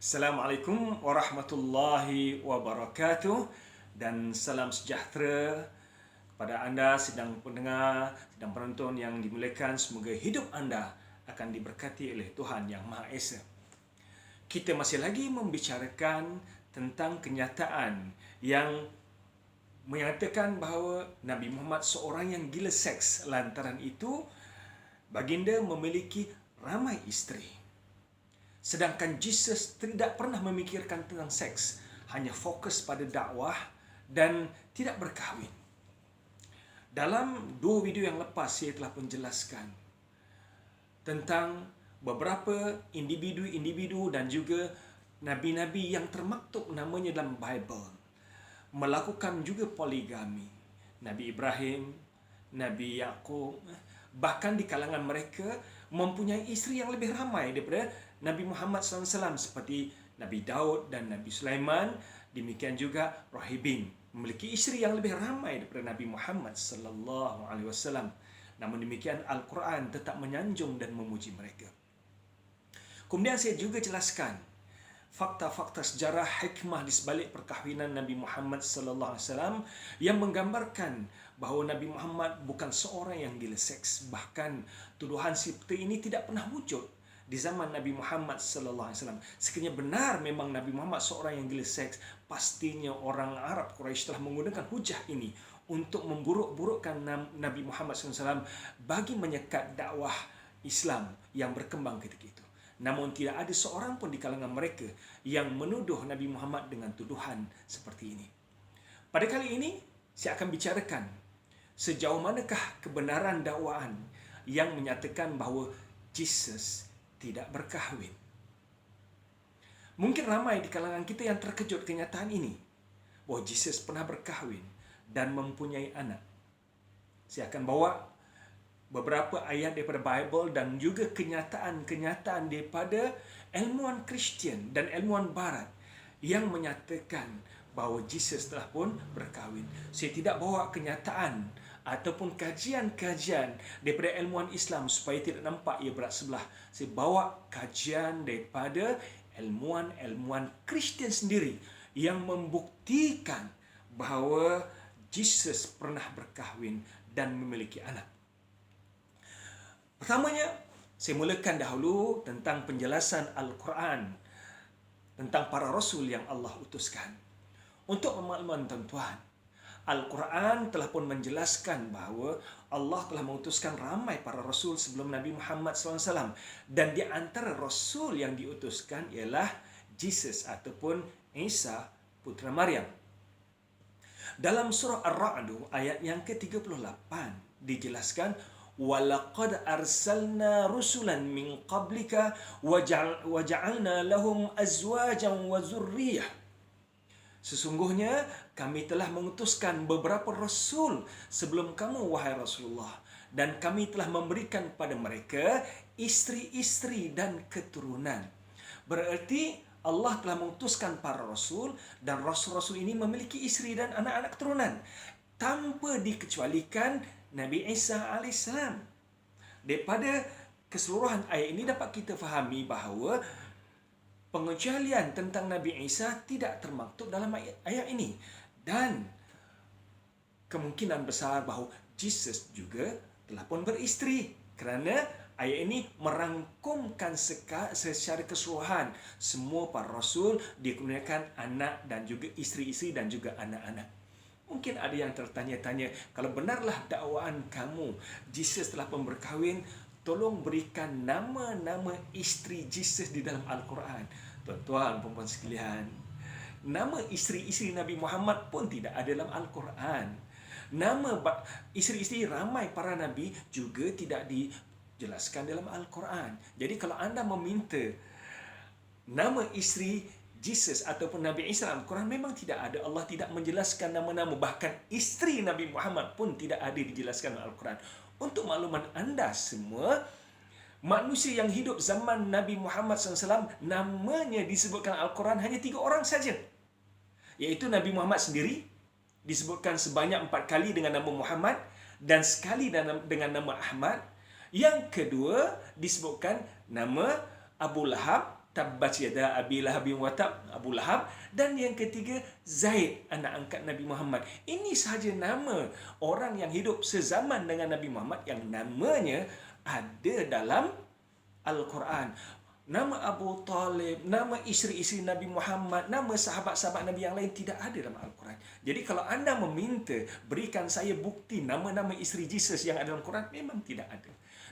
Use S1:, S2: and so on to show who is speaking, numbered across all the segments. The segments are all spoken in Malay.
S1: Assalamualaikum warahmatullahi wabarakatuh dan salam sejahtera kepada anda sedang pendengar, sedang penonton yang dimuliakan. Semoga hidup anda akan diberkati oleh Tuhan Yang Maha Esa. Kita masih lagi membicarakan tentang kenyataan yang menyatakan bahawa Nabi Muhammad seorang yang gila seks. Lantaran itu, baginda memiliki ramai isteri. Sedangkan Jesus tidak pernah memikirkan tentang seks, hanya fokus pada dakwah dan tidak berkahwin. Dalam 2 video yang lepas saya telah menjelaskan tentang beberapa individu dan juga nabi-nabi yang termaktub namanya dalam Bible melakukan juga poligami. Nabi Ibrahim, Nabi Yaqub, bahkan di kalangan mereka mempunyai isteri yang lebih ramai daripada Nabi Muhammad SAW, seperti Nabi Daud dan Nabi Sulaiman. Demikian juga Rahibin memiliki isteri yang lebih ramai daripada Nabi Muhammad SAW. Namun demikian, Al-Quran tetap menyanjung dan memuji mereka. Kemudian saya juga jelaskan fakta-fakta sejarah hikmah di sebalik perkahwinan Nabi Muhammad SAW yang menggambarkan bahawa Nabi Muhammad bukan seorang yang gila seks. Bahkan tuduhan seperti ini tidak pernah wujud di zaman Nabi Muhammad SAW. Sekiranya benar memang Nabi Muhammad seorang yang gila seks, pastinya orang Arab Quraisy telah menggunakan hujah ini untuk memburuk-burukkan Nabi Muhammad SAW bagi menyekat dakwah Islam yang berkembang ketika itu. Namun tidak ada seorang pun di kalangan mereka yang menuduh Nabi Muhammad dengan tuduhan seperti ini. Pada kali ini, saya akan bicarakan sejauh manakah kebenaran dakwaan yang menyatakan bahawa Jesus tidak berkahwin. Mungkin ramai di kalangan kita yang terkejut kenyataan ini, bahawa Jesus pernah berkahwin dan mempunyai anak. Saya akan bawa beberapa ayat daripada Bible dan juga kenyataan-kenyataan daripada ilmuwan Kristian dan ilmuwan Barat yang menyatakan bahawa Jesus telah pun berkahwin. Saya tidak bawa kenyataan ataupun kajian-kajian daripada ilmuwan Islam supaya tidak nampak ia berat sebelah. Saya bawa kajian daripada ilmuwan-ilmuwan Kristian sendiri yang membuktikan bahawa Jesus pernah berkahwin dan memiliki anak. Pertamanya, saya mulakan dahulu tentang penjelasan Al-Quran tentang para Rasul yang Allah utuskan. Untuk pemahaman tuan-tuan, Al-Quran telah pun menjelaskan bahawa Allah telah mengutuskan ramai para Rasul sebelum Nabi Muhammad SAW. Dan di antara Rasul yang diutuskan ialah Jesus ataupun Isa putra Maryam. Dalam surah Ar-Ra'd ayat yang ke-38 dijelaskan, وَلَقَدْ أَرْسَلْنَا رُسُلًا مِنْ قَبْلِكَ وَجَعَلْنَا لَهُمْ أَزْوَاجًا وَذُرِّيَّةً. Sesungguhnya kami telah mengutuskan beberapa Rasul sebelum kamu, wahai Rasulullah. Dan kami telah memberikan kepada mereka isteri-isteri dan keturunan. Berarti Allah telah mengutuskan para Rasul dan Rasul-Rasul ini memiliki isteri dan anak-anak keturunan. Tanpa dikecualikan Nabi Isa AS. Daripada keseluruhan ayat ini dapat kita fahami bahawa pengecualian tentang Nabi Isa tidak termaktub dalam ayat ini. Dan kemungkinan besar bahawa Jesus juga telah pun beristeri. Kerana ayat ini merangkumkan secara keseluruhan semua para Rasul dikurniakan anak dan juga isteri-isteri dan juga anak-anak. Mungkin ada yang tertanya-tanya, kalau benarlah dakwaan kamu Jesus telah pun berkahwin, tolong berikan nama-nama isteri Jesus di dalam Al-Quran. Tuan-tuan, perempuan sekalian, nama isteri-isteri Nabi Muhammad pun tidak ada dalam Al-Quran. Nama isteri-isteri ramai para Nabi juga tidak dijelaskan dalam Al-Quran. Jadi kalau anda meminta nama isteri Jesus ataupun Nabi Isa dalam Al-Quran, memang tidak ada. Allah tidak menjelaskan nama-nama. Bahkan isteri Nabi Muhammad pun tidak ada dijelaskan dalam Al-Quran. Untuk makluman anda semua, manusia yang hidup zaman Nabi Muhammad SAW, namanya disebutkan Al-Quran hanya 3 orang saja. Iaitu Nabi Muhammad sendiri, disebutkan sebanyak 4 kali dengan nama Muhammad dan sekali dengan nama Ahmad. Yang kedua, disebutkan nama Abu Lahab Tabbat yada Abi Lahabin wa tab, Abu Lahab. Dan yang ketiga, Zaid, anak angkat Nabi Muhammad. Ini sahaja nama orang yang hidup sezaman dengan Nabi Muhammad yang namanya ada dalam Al-Quran. Nama Abu Talib, nama isteri-isteri Nabi Muhammad, nama sahabat-sahabat Nabi yang lain tidak ada dalam Al-Quran. Jadi kalau anda meminta, berikan saya bukti nama-nama isteri Jesus yang ada dalam Al-Quran, memang tidak ada.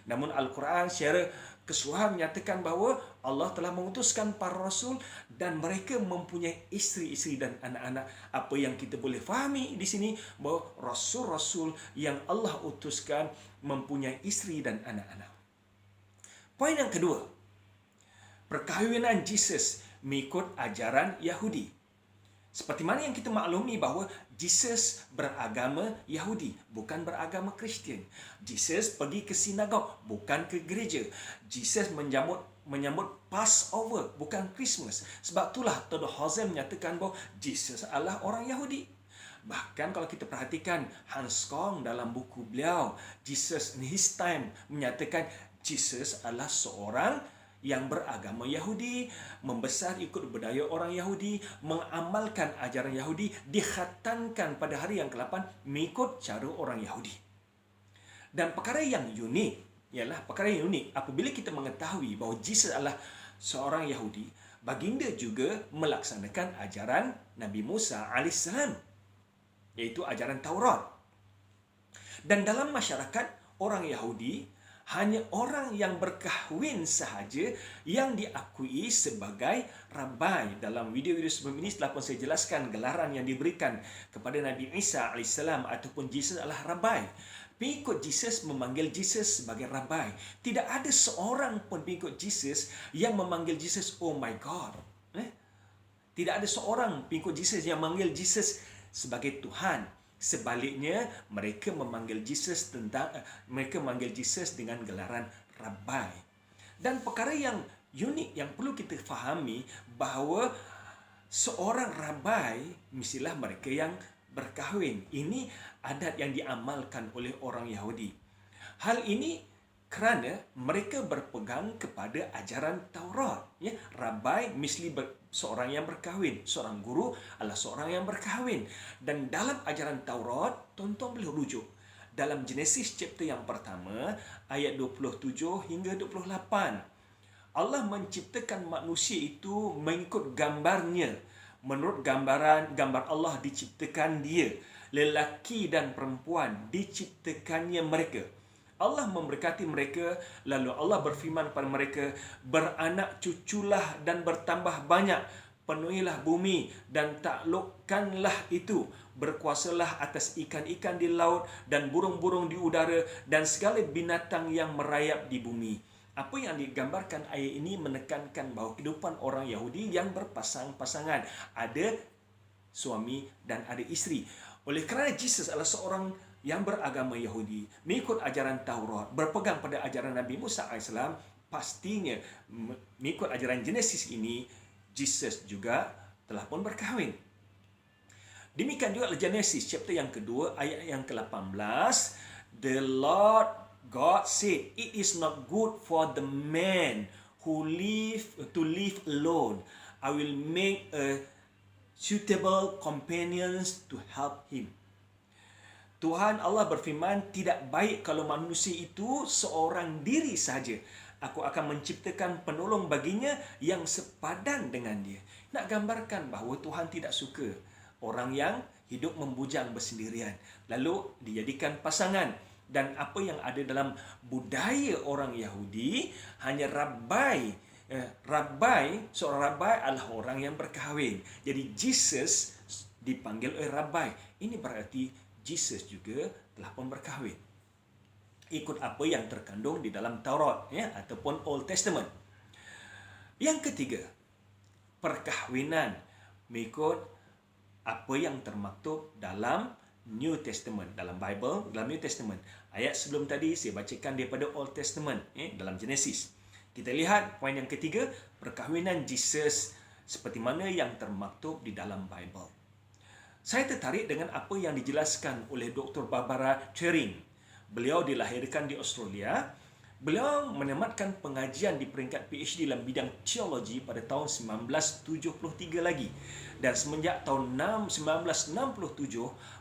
S1: Namun Al-Quran secara keseluruhan menyatakan bahawa Allah telah mengutuskan para rasul dan mereka mempunyai isteri-isteri dan anak-anak. Apa yang kita boleh fahami di sini, bahawa rasul-rasul yang Allah utuskan mempunyai isteri dan anak-anak. Poin yang kedua, perkahwinan Jesus mengikut ajaran Yahudi. Seperti mana yang kita maklumi bahawa Jesus beragama Yahudi, bukan beragama Kristian. Jesus pergi ke sinagog, bukan ke gereja. Jesus menyambut Passover, bukan Christmas. Sebab itulah Dr. Hozem menyatakan bahawa Jesus adalah orang Yahudi. Bahkan kalau kita perhatikan Hans Kong dalam buku beliau, Jesus in His Time, menyatakan Jesus adalah seorang yang beragama Yahudi, membesar ikut budaya orang Yahudi, mengamalkan ajaran Yahudi, dikhatankan pada hari yang ke-8 mengikut cara orang Yahudi. Dan perkara yang unik, ialah perkara yang unik apabila kita mengetahui bahawa Jesus adalah seorang Yahudi, baginda juga melaksanakan ajaran Nabi Musa AS, iaitu ajaran Taurat. Dan dalam masyarakat orang Yahudi, hanya orang yang berkahwin sahaja yang diakui sebagai Rabai. Dalam video-video sebelum ini telah pun saya jelaskan gelaran yang diberikan kepada Nabi Isa AS ataupun Jesus adalah Rabai. Pengikut Jesus memanggil Jesus sebagai Rabai. Tidak ada seorang pun pengikut Jesus yang memanggil Jesus, oh my God. Tidak ada seorang pengikut Jesus yang memanggil Jesus sebagai Tuhan. Sebaliknya, mereka memanggil Jesus dengan gelaran Rabai. Dan perkara yang unik yang perlu kita fahami bahawa seorang Rabai mestilah mereka yang berkahwin. Ini adat yang diamalkan oleh orang Yahudi. Hal ini kerana mereka berpegang kepada ajaran Taurat. Rabai mesti seorang yang berkahwin. Seorang guru adalah seorang yang berkahwin. Dan dalam ajaran Taurat, tuan-tuan boleh rujuk dalam Genesis chapter yang pertama, ayat 27 hingga 28. Allah menciptakan manusia itu mengikut gambarnya. Menurut gambar Allah diciptakan dia. Lelaki dan perempuan diciptakannya mereka. Allah memberkati mereka, lalu Allah berfirman kepada mereka, beranak cuculah dan bertambah banyak, penuhilah bumi dan taklukkanlah itu, berkuasalah atas ikan-ikan di laut dan burung-burung di udara dan segala binatang yang merayap di bumi. Apa yang digambarkan ayat ini menekankan bahawa kehidupan orang Yahudi yang berpasang-pasangan, ada suami dan ada isteri. Oleh kerana Jesus adalah seorang yang beragama Yahudi, mengikut ajaran Taurat, berpegang pada ajaran Nabi Musa AS, pastinya mengikut ajaran Genesis ini, Jesus juga telah pun berkahwin. Demikian juga Genesis chapter yang kedua, ayat yang ke-18, the Lord God said, it is not good for the man who live alone. I will make a suitable companions to help him. Tuhan Allah berfirman, tidak baik kalau manusia itu seorang diri saja. Aku akan menciptakan penolong baginya yang sepadan dengan dia. Nak gambarkan bahawa Tuhan tidak suka orang yang hidup membujang bersendirian, lalu dijadikan pasangan. Dan apa yang ada dalam budaya orang Yahudi, hanya seorang Rabai adalah orang yang berkahwin. Jadi Jesus dipanggil oleh Rabai. Ini berarti Jesus juga telah pun berkahwin. Ikut apa yang terkandung di dalam Taurat ataupun Old Testament. Yang ketiga, perkahwinan mengikut apa yang termaktub dalam New Testament, dalam Bible, dalam New Testament. Ayat sebelum tadi saya bacakan daripada Old Testament, dalam Genesis. Kita lihat poin yang ketiga, perkahwinan Jesus seperti mana yang termaktub di dalam Bible. Saya tertarik dengan apa yang dijelaskan oleh Dr. Barbara Turing. Beliau dilahirkan di Australia Beliau menamatkan pengajian di peringkat PhD dalam bidang teologi pada tahun 1973 lagi. Dan semenjak tahun 1967,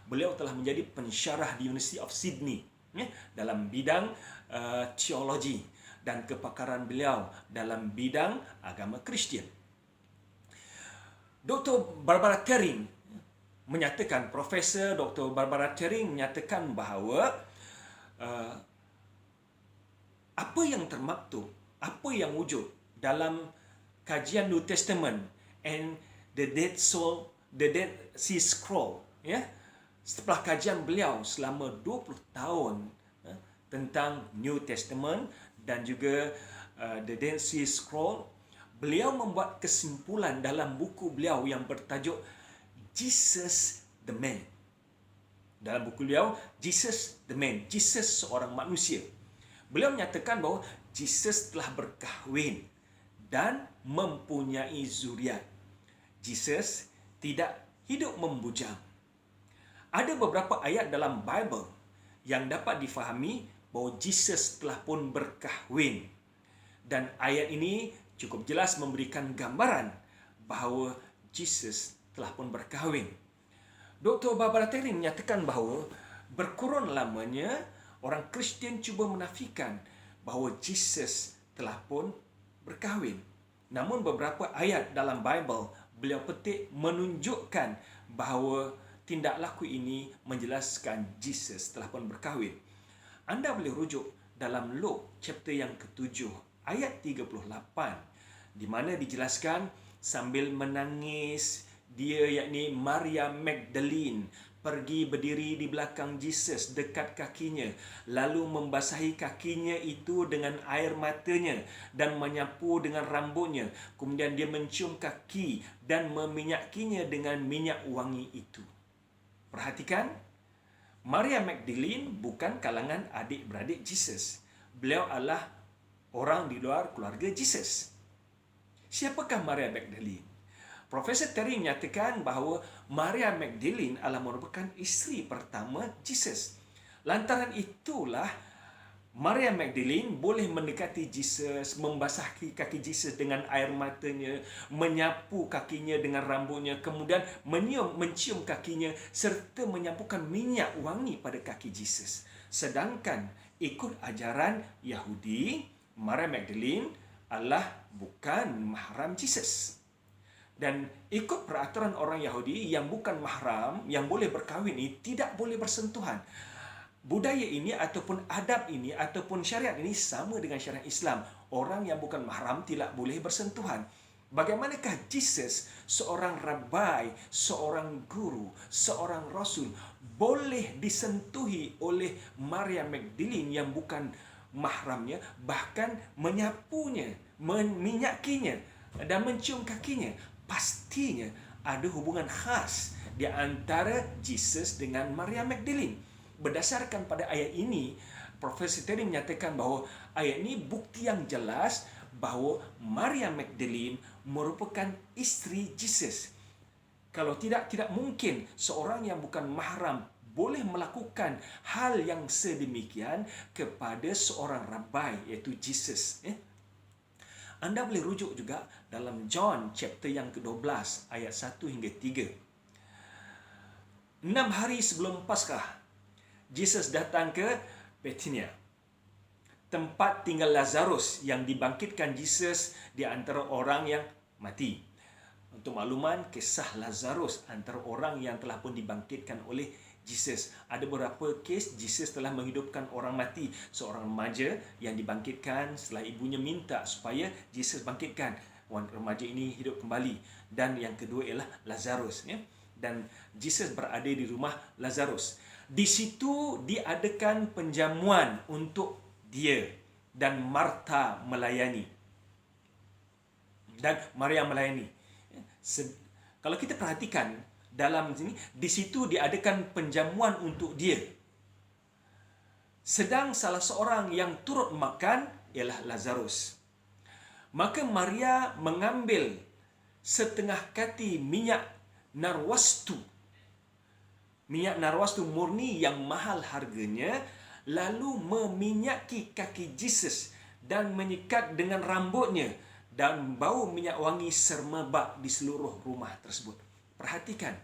S1: beliau telah menjadi pensyarah di University of Sydney dalam bidang teologi dan kepakaran beliau dalam bidang agama Kristian. Dr. Barbara Tering menyatakan, Profesor Dr. Barbara Tering menyatakan bahawa apa yang termaktub, apa yang wujud dalam kajian New Testament and the Dead Sea Scroll, setelah kajian beliau selama 20 tahun tentang New Testament dan juga the Dead Sea Scroll, beliau membuat kesimpulan dalam buku beliau yang bertajuk Jesus the Man. Dalam buku beliau, Jesus the Man, Jesus seorang manusia. Beliau menyatakan bahawa Jesus telah berkahwin dan mempunyai zuriat. Jesus tidak hidup membujang. Ada beberapa ayat dalam Bible yang dapat difahami bahawa Jesus telah pun berkahwin. Dan ayat ini cukup jelas memberikan gambaran bahawa Jesus telah pun berkahwin. Dr. Barbara Tering menyatakan bahawa berkurun lamanya orang Kristian cuba menafikan bahawa Jesus telah pun berkahwin. Namun beberapa ayat dalam Bible beliau petik menunjukkan bahawa tindak laku ini menjelaskan Jesus telah pun berkahwin. Anda boleh rujuk dalam Luke chapter yang ke-7 ayat 38 di mana dijelaskan sambil menangis dia, yakni Maria Magdalene, pergi berdiri di belakang Jesus dekat kakinya, lalu membasahi kakinya itu dengan air matanya dan menyapu dengan rambutnya. Kemudian dia mencium kaki dan meminyakinya dengan minyak wangi itu. Perhatikan, Maria Magdalene bukan kalangan adik-beradik Jesus. Beliau adalah orang di luar keluarga Jesus. Siapakah Maria Magdalene? Profesor Terry menyatakan bahawa Maria Magdalene adalah merupakan isteri pertama Jesus. Lantaran itulah Maria Magdalene boleh mendekati Jesus, membasahi kaki Jesus dengan air matanya, menyapu kakinya dengan rambutnya, kemudian mencium kakinya serta menyapukan minyak wangi pada kaki Jesus. Sedangkan ikut ajaran Yahudi, Maria Magdalene adalah bukan mahram Jesus. Dan ikut peraturan orang Yahudi yang bukan mahram, yang boleh berkahwin ini tidak boleh bersentuhan. Budaya ini ataupun adab ini ataupun syariat ini sama dengan syariat Islam. Orang yang bukan mahram tidak boleh bersentuhan. Bagaimanakah Jesus, seorang rabai, seorang guru, seorang rasul, boleh disentuhi oleh Maria Magdalene yang bukan mahramnya, bahkan menyapunya, meminyakinya dan mencium kakinya? Pastinya ada hubungan khas di antara Jesus dengan Maria Magdalene. Berdasarkan pada ayat ini, Profesor Terry menyatakan bahawa ayat ini bukti yang jelas bahawa Maria Magdalene merupakan isteri Jesus. Kalau tidak mungkin seorang yang bukan mahram boleh melakukan hal yang sedemikian kepada seorang rabai, iaitu Jesus. Anda boleh rujuk juga dalam John chapter yang ke-12 ayat 1 hingga 3. 6 hari sebelum Paskah, Jesus datang ke Bethania, tempat tinggal Lazarus yang dibangkitkan Jesus di antara orang yang mati. Untuk makluman, kisah Lazarus antara orang yang telah pun dibangkitkan oleh Jesus. Ada beberapa kes Jesus telah menghidupkan orang mati. Seorang remaja yang dibangkitkan setelah ibunya minta supaya Jesus bangkitkan. Remaja ini hidup kembali. Dan yang kedua ialah Lazarus. Dan Jesus berada di rumah Lazarus. Di situ diadakan penjamuan untuk dia. Dan Martha melayani. Dan Maria melayani. Kalau kita perhatikan, dalam sini, di situ diadakan penjamuan untuk dia. Sedang salah seorang yang turut makan ialah Lazarus. Maka Maria mengambil setengah kati minyak narwastu. Minyak narwastu murni yang mahal harganya, lalu meminyaki kaki Jesus dan menyikat dengan rambutnya, dan bau minyak wangi sermerbak di seluruh rumah tersebut. Perhatikan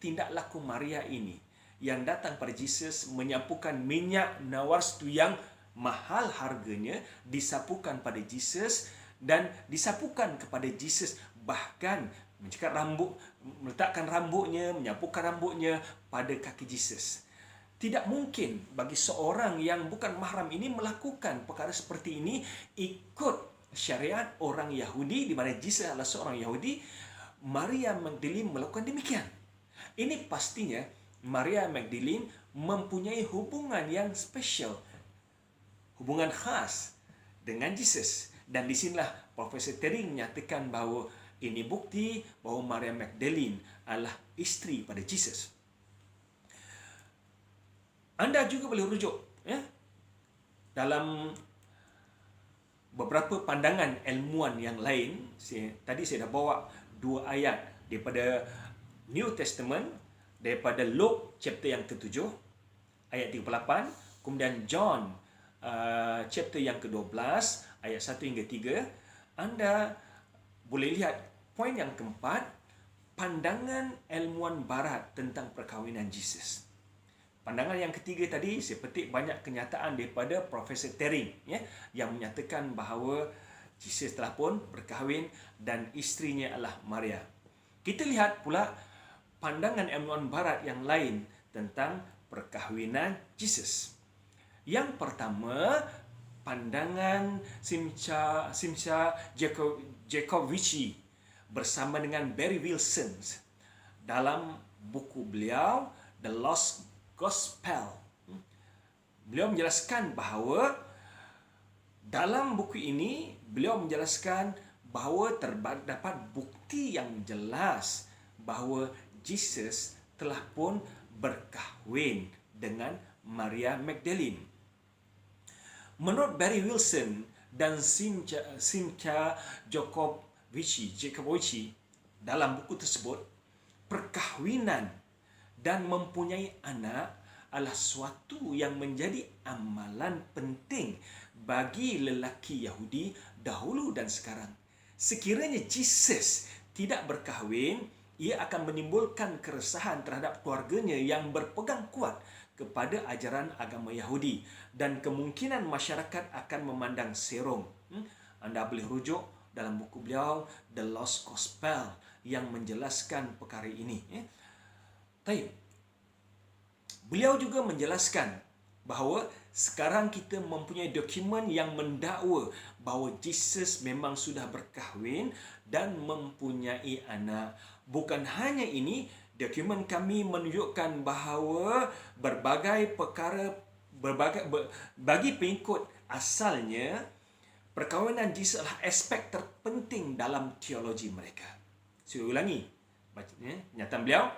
S1: tindak laku Maria ini yang datang pada Jesus, menyapukan minyak nawarstu yang mahal harganya, disapukan pada Jesus dan disapukan kepada Jesus, bahkan menyikat rambut, meletakkan rambutnya, menyapukan rambutnya pada kaki Jesus. Tidak mungkin bagi seorang yang bukan mahram ini melakukan perkara seperti ini ikut syariat orang Yahudi, di mana Jesus adalah seorang Yahudi. Maria Magdalene melakukan demikian. Ini pastinya Maria Magdalene mempunyai hubungan yang spesial, hubungan khas dengan Jesus. Dan di sinilah Profesor Terry menyatakan bahawa ini bukti bahawa Maria Magdalene adalah isteri pada Jesus. Anda juga boleh rujuk dalam beberapa pandangan ilmuwan yang lain. Tadi saya dah bawa 2 ayat daripada New Testament, daripada Luke chapter yang ke-7 ayat 38, kemudian John chapter yang ke-12 ayat 1 hingga 3. Anda boleh lihat poin yang keempat, pandangan ilmuwan barat tentang perkahwinan Jesus. Pandangan yang ketiga tadi, saya petik banyak kenyataan daripada Profesor Terry yang menyatakan bahawa Jesus telah pun berkahwin dan isterinya adalah Maria. Kita lihat pula pandangan ilmuwan barat yang lain tentang perkahwinan Jesus. Yang pertama, pandangan Simcha Jacovici bersama dengan Barry Wilson dalam buku beliau The Lost Gospel. Beliau menjelaskan bahawa dalam buku ini beliau menjelaskan bahawa terdapat bukti yang jelas bahawa Jesus telah pun berkahwin dengan Maria Magdalene. Menurut Barry Wilson dan Simcha Jacovici dalam buku tersebut, perkahwinan dan mempunyai anak adalah suatu yang menjadi amalan penting bagi lelaki Yahudi dahulu dan sekarang. Sekiranya Jesus tidak berkahwin, ia akan menimbulkan keresahan terhadap keluarganya yang berpegang kuat kepada ajaran agama Yahudi, dan kemungkinan masyarakat akan memandang serong. Anda boleh rujuk dalam buku beliau The Lost Gospel yang menjelaskan perkara ini. Beliau juga menjelaskan bahawa sekarang kita mempunyai dokumen yang mendakwa bahawa Jesus memang sudah berkahwin dan mempunyai anak. Bukan hanya ini, dokumen kami menunjukkan bahawa bagi pengikut asalnya, perkahwinan Jesus adalah aspek terpenting dalam teologi mereka. Saya ulangi nyataan beliau.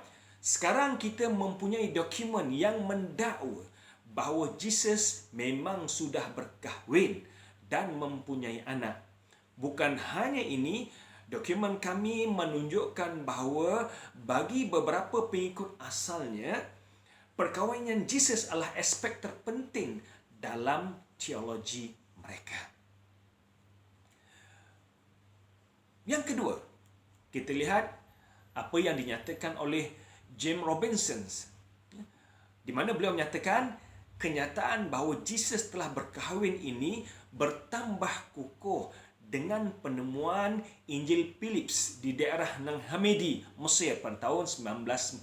S1: Sekarang kita mempunyai dokumen yang mendakwa bahawa Jesus memang sudah berkahwin dan mempunyai anak. Bukan hanya ini, dokumen kami menunjukkan bahawa bagi beberapa pengikut asalnya, perkahwinan Jesus adalah aspek terpenting dalam teologi mereka. Yang kedua, kita lihat apa yang dinyatakan oleh James Robinson, di mana beliau menyatakan kenyataan bahawa Jesus telah berkahwin ini bertambah kukuh dengan penemuan Injil Philips di daerah Nang Hamedi, Mesir pada tahun 1945.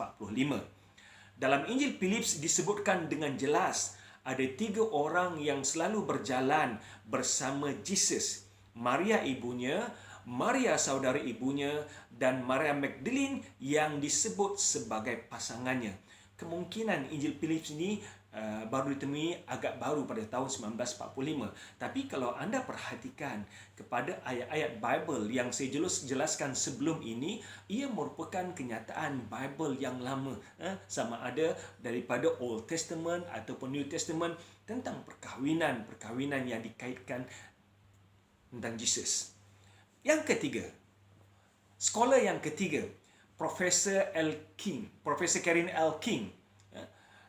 S1: Dalam Injil Philips disebutkan dengan jelas ada 3 orang yang selalu berjalan bersama Jesus: Maria ibunya, Maria saudari ibunya, dan Maria Magdalene yang disebut sebagai pasangannya. Kemungkinan Injil Philips ini baru ditemui agak baru pada tahun 1945. Tapi kalau anda perhatikan kepada ayat-ayat Bible yang saya jelaskan sebelum ini, ia merupakan kenyataan Bible yang lama, sama ada daripada Old Testament ataupun New Testament, tentang perkahwinan yang dikaitkan tentang Jesus. Yang ketiga, scholar yang ketiga, Profesor Karen L. King.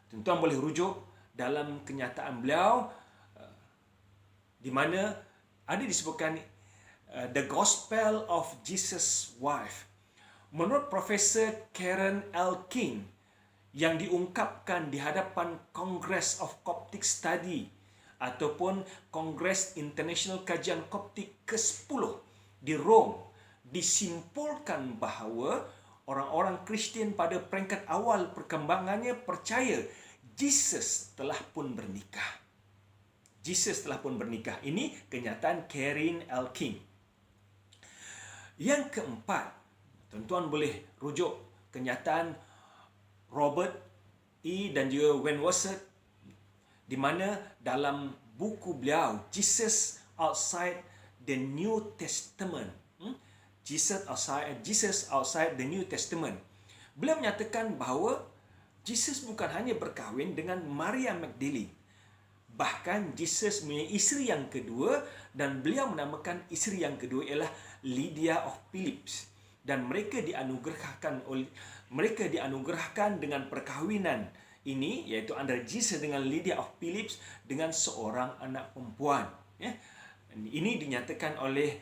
S1: Tuan-tuan boleh rujuk dalam kenyataan beliau di mana ada disebutkan The Gospel of Jesus' Wife. Menurut Profesor Karen L. King yang diungkapkan di hadapan Congress of Coptic Study ataupun Kongres International Kajian Koptik ke-10 di Rome, disimpulkan bahawa orang-orang Kristian pada peringkat awal perkembangannya percaya Jesus telah pun bernikah. Jesus telah pun bernikah. Ini kenyataan Karen L. King. Yang keempat, tuan-tuan boleh rujuk kenyataan Robert E. dan juga Wayne Worcester, di mana dalam buku beliau Jesus Outside the New Testament, Jesus Outside the New Testament, beliau menyatakan bahawa Jesus bukan hanya berkahwin dengan Maria Magdalene, bahkan Jesus mempunyai isteri yang kedua, dan beliau menamakan isteri yang kedua ialah Lydia of Philippus, dan mereka dianugerahkan dengan perkahwinan ini, iaitu antara Jesus dengan Lydia of Philippus dengan seorang anak perempuan. Ya. Ini dinyatakan oleh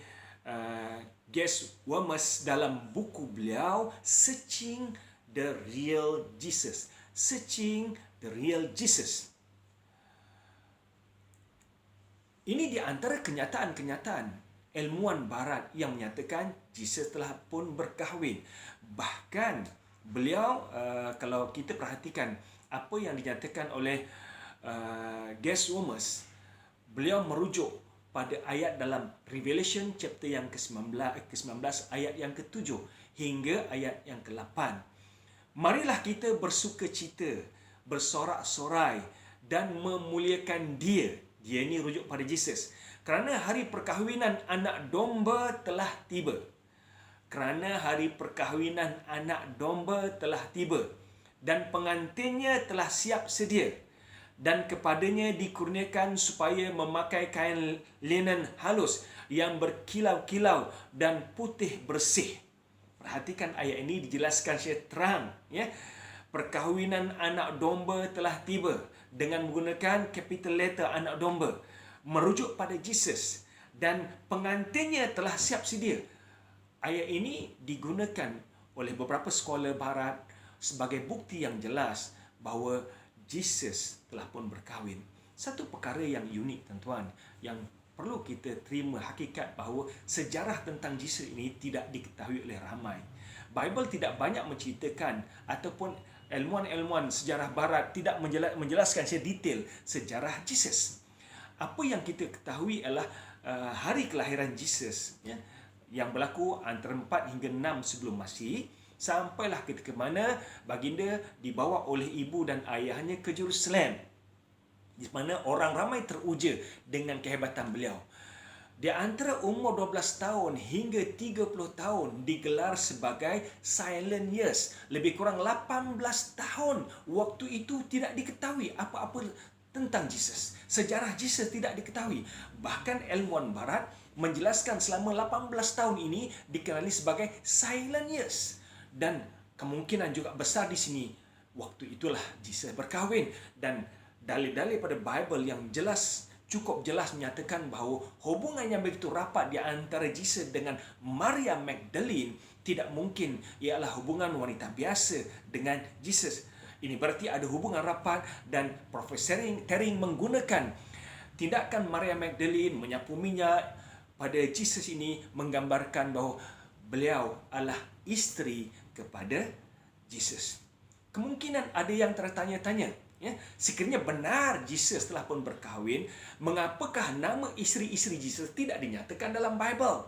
S1: Ges Wormes dalam buku beliau Searching the Real Jesus. Searching the Real Jesus. Ini di antara kenyataan-kenyataan ilmuwan barat yang menyatakan Jesus telah pun berkahwin. Bahkan beliau, kalau kita perhatikan apa yang dinyatakan oleh Ges Wormes, beliau merujuk pada ayat dalam Revelation chapter yang ke-19 ayat yang ke-7 hingga ayat yang ke-8. Marilah kita bersukacita, bersorak-sorai dan memuliakan Dia. Dia ini rujuk pada Jesus. Kerana hari perkahwinan anak domba telah tiba. Kerana hari perkahwinan anak domba telah tiba. Dan pengantinnya telah siap sedia. Dan kepadanya dikurniakan supaya memakai kain linen halus yang berkilau-kilau dan putih bersih. Perhatikan ayat ini dijelaskan secara terang. Ya. Perkahwinan anak domba telah tiba dengan menggunakan capital letter anak domba. Merujuk pada Jesus. Dan pengantinnya telah siap sedia. Ayat ini digunakan oleh beberapa scholar barat sebagai bukti yang jelas bahawa Jesus telah pun berkahwin. Satu perkara yang unik, tuan-tuan, yang perlu kita terima hakikat bahawa sejarah tentang Jesus ini tidak diketahui oleh ramai. Bible tidak banyak menceritakan ataupun ilmuwan-ilmuwan sejarah barat tidak menjelaskan secara detail sejarah Jesus. Apa yang kita ketahui ialah hari kelahiran Jesus, ya, yang berlaku antara 4 hingga 6 sebelum Masihi, sampailah ketika mana baginda dibawa oleh ibu dan ayahnya ke Jerusalem, di mana orang ramai teruja dengan kehebatan beliau. Di antara umur 12 tahun hingga 30 tahun digelar sebagai silent years. Lebih kurang 18 tahun waktu itu tidak diketahui apa-apa tentang Jesus. Sejarah Jesus tidak diketahui. Bahkan ilmuwan barat menjelaskan selama 18 tahun ini dikenali sebagai silent years. Dan kemungkinan juga besar di sini waktu itulah Jesus berkahwin. Dan dalil-dalil pada Bible yang cukup jelas menyatakan bahawa hubungan yang begitu rapat di antara Jesus dengan Maria Magdalene tidak mungkin ialah hubungan wanita biasa dengan Jesus. Ini berarti ada hubungan rapat, dan Profesor Tering menggunakan tindakan Maria Magdalene menyapu minyak pada Jesus ini menggambarkan bahawa beliau adalah isteri kepada Jesus. Kemungkinan ada yang tertanya-tanya, ya, sekiranya benar Jesus telah pun berkahwin, mengapakah nama isteri-isteri Jesus tidak dinyatakan dalam Bible?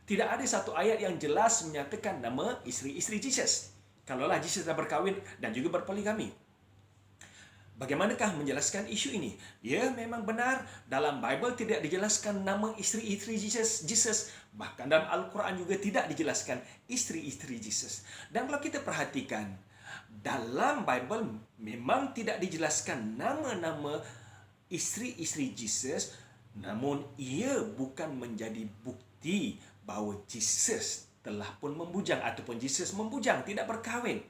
S1: Tidak ada satu ayat yang jelas menyatakan nama isteri-isteri Jesus. Kalaulah Jesus telah berkahwin dan juga berpoligami. Bagaimanakah menjelaskan isu ini? Ya, memang benar. Dalam Bible tidak dijelaskan nama isteri-isteri Jesus. Bahkan dalam Al-Quran juga tidak dijelaskan isteri-isteri Jesus. Dan kalau kita perhatikan, dalam Bible memang tidak dijelaskan nama-nama isteri-isteri Jesus, namun ia bukan menjadi bukti bahawa Jesus telah pun membujang ataupun Jesus membujang, tidak berkahwin.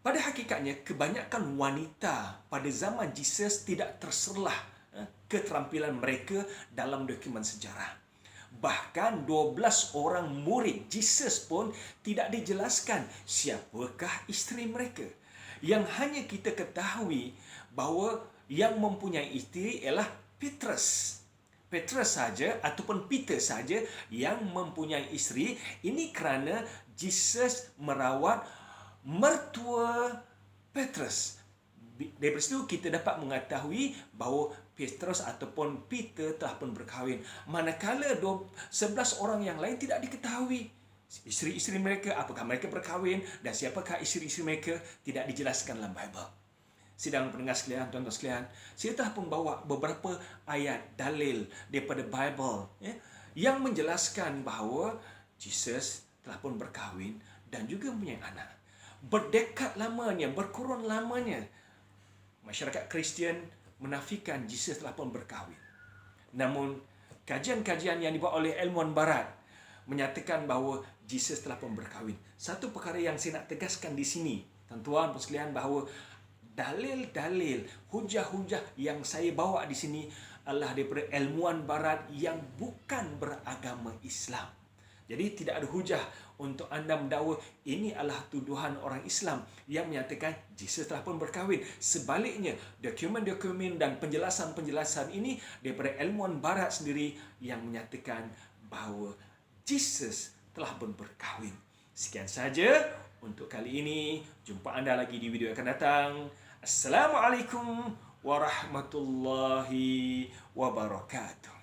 S1: Pada hakikatnya, kebanyakan wanita pada zaman Jesus tidak terserlah keterampilan mereka dalam dokumen sejarah. Bahkan 12 orang murid Jesus pun tidak dijelaskan siapakah isteri mereka. Yang hanya kita ketahui bahawa yang mempunyai isteri ialah Petrus. Petrus saja ataupun Peter saja yang mempunyai isteri. Ini kerana Jesus merawat mertua Petrus. Dari situ kita dapat mengetahui bahawa Petrus ataupun Peter telah pun berkahwin. Manakala 11 orang yang lain tidak diketahui isteri-isteri mereka, apakah mereka berkahwin dan siapakah isteri-isteri mereka, tidak dijelaskan dalam Bible. Sidang pendengar sekalian, tuan-tuan sekalian, saya telah pun bawa beberapa ayat dalil daripada Bible yang menjelaskan bahawa Jesus telah pun berkahwin dan juga mempunyai anak. Berdekad lamanya, berkurun lamanya, masyarakat Kristian menafikan Jesus telah pun berkahwin. Namun, kajian-kajian yang dibuat oleh ilmuwan barat menyatakan bahawa Jesus telah pun berkahwin. Satu perkara yang saya nak tegaskan di sini, tuan-tuan dan sekalian, bahawa dalil-dalil, hujah-hujah yang saya bawa di sini adalah daripada ilmuwan barat yang bukan beragama Islam. Jadi tidak ada hujah untuk anda mendakwa ini adalah tuduhan orang Islam yang menyatakan Jesus telah pun berkahwin. Sebaliknya, dokumen-dokumen dan penjelasan-penjelasan ini daripada ilmuwan barat sendiri yang menyatakan bahawa Jesus telah pun berkahwin. Sekian saja untuk kali ini. Jumpa anda lagi di video yang akan datang. Assalamualaikum warahmatullahi wabarakatuh.